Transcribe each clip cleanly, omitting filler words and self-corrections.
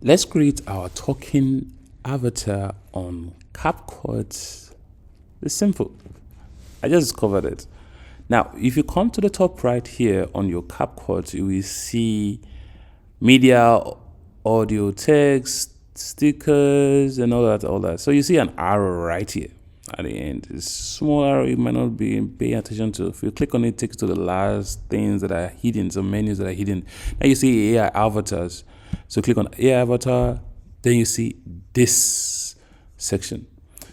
Let's create our talking avatar on CapCut. It's simple. I just discovered it. Now, if you come to the top right here on your CapCut, you will see media, audio, text, stickers, and all that. So you see an arrow right here at the end. It's small arrow you might not be paying attention to. If you click on it, it takes you to the last things that are hidden, some menus that are hidden. Now you see AI avatars. So click on AI avatar, then you see this section.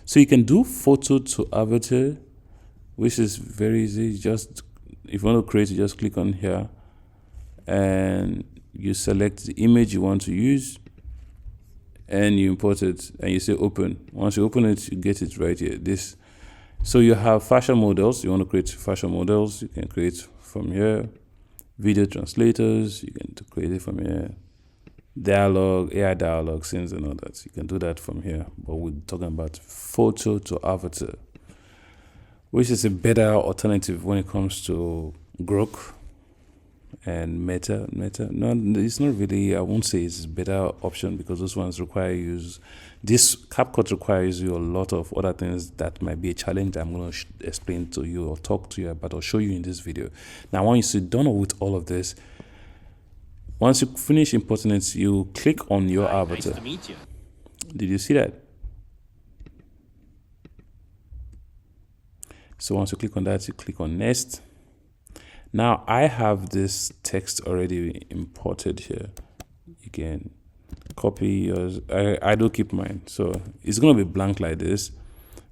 So you can do photo to avatar, which is very easy. Just if you want to create, you just click on here and you select the image you want to use and you import it and you say open. Once you open it, you get it right here. This. So you have fashion models. You want to create fashion models, you can create from here. Video translators, you can create it from here. Dialogue, AI dialogue, scenes and all that. You can do that from here. But we're talking about photo to avatar, which is a better alternative when it comes to Grok and Meta. No, it's not really, I won't say it's a better option because those ones require use. This CapCut requires you a lot of other things that might be a challenge I'm going to explain to you or talk to you about or show you in this video. Now, once you're done with all of this, once you finish importing it, you click on your avatar. Nice to meet you. Did you see that? So once you click on that, you click on next. Now I have this text already imported here. You can copy yours. I do keep mine. So it's going to be blank like this.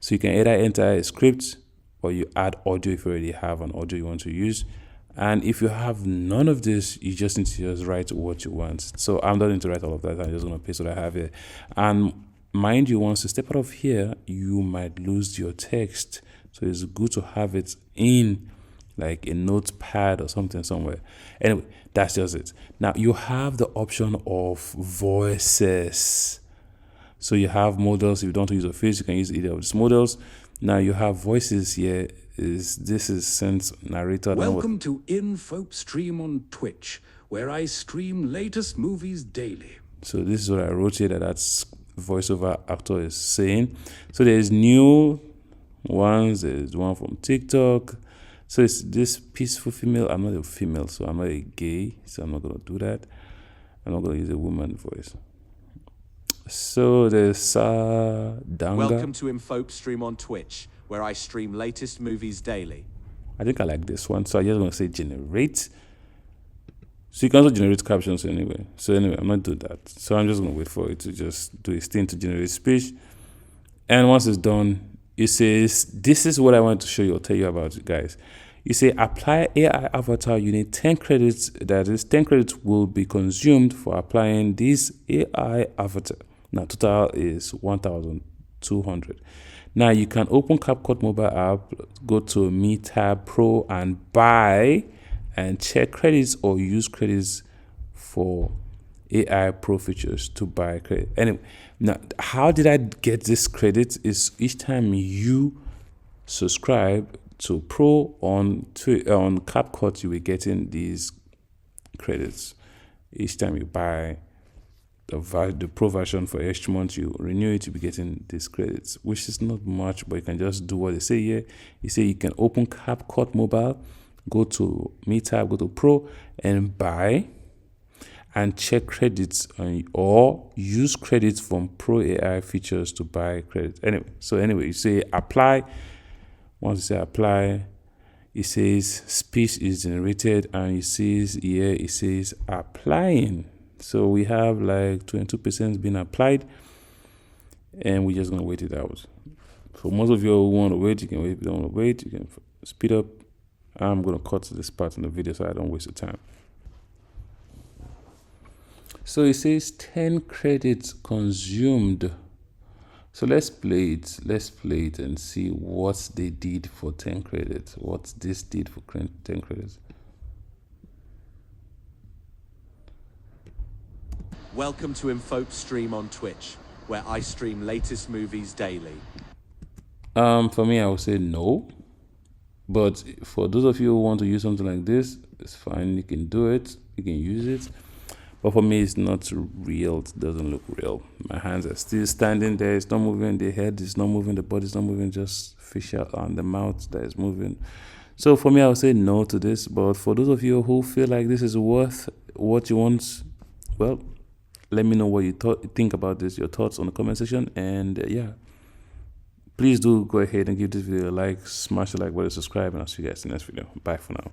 So you can either enter a script or you add audio if you already have an audio you want to use. And if you have none of this, you just need to just write what you want. So I'm not going to write all of that. I'm just going to paste what I have here. And mind you, once you step out of here, you might lose your text. So it's good to have it in like a notepad or something somewhere. Anyway, that's just it. Now you have the option of voices. So you have models. If you don't want to use a face, you can use either of these models. Now you have voices here. This is Sense Narrator. Welcome to Info Stream on Twitch, where I stream latest movies daily. So this is what I wrote here that's voiceover actor is saying. So there's new ones. There's one from TikTok. So it's this peaceful female. I'm not a female, so I'm not a gay, so I'm not gonna do that. I'm not gonna use a woman voice. So there's Danga. Welcome to Info Stream on Twitch, where I stream latest movies daily. I think I like this one, so I'm just gonna say generate. So you can also generate captions anyway. So anyway, I'm not doing that. So I'm just gonna wait for it to just do its thing to generate speech. And once it's done, it says, this is what I want to show you or tell you about, guys. You say apply AI avatar, you need 10 credits. That is 10 credits will be consumed for applying this AI avatar. Now total is 1,200. Now you can open CapCut mobile app, go to Me tab Pro and buy and check credits or use credits for AI Pro features to buy credit. Anyway, now how did I get this credit? Is each time you subscribe to Pro on CapCut, you will getting these credits. Each time you buy the Pro version for each month, you renew it, you'll be getting these credits, which is not much, but you can just do what they say here. You say you can open CapCut mobile, go to Me tab, go to Pro and buy and check credits or use credits from Pro AI features to buy credits. Anyway, you say apply. Once you say apply, it says speech is generated and it says here, it says applying. So we have like 22% being applied and we're just going to wait it out. For most of you who want to wait, you can wait. If you don't want to wait, you can speed up. I'm going to cut this part in the video so I don't waste your time. So it says 10 credits consumed. So let's play it and see what they did for 10 credits. What this did for 10 credits. Welcome to Info Stream on Twitch, where I stream latest movies daily. For me, I would say no. But for those of you who want to use something like this, it's fine. You can do it. You can use it. But for me, it's not real. It doesn't look real. My hands are still standing there. It's not moving. The head is not moving. The body is not moving. Just facial and the mouth that is moving. So for me, I would say no to this. But for those of you who feel like this is worth what you want, well, let me know what you think about this, your thoughts on the comment section. And yeah, please do go ahead and give this video a like, smash the like button, subscribe, and I'll see you guys in the next video. Bye for now.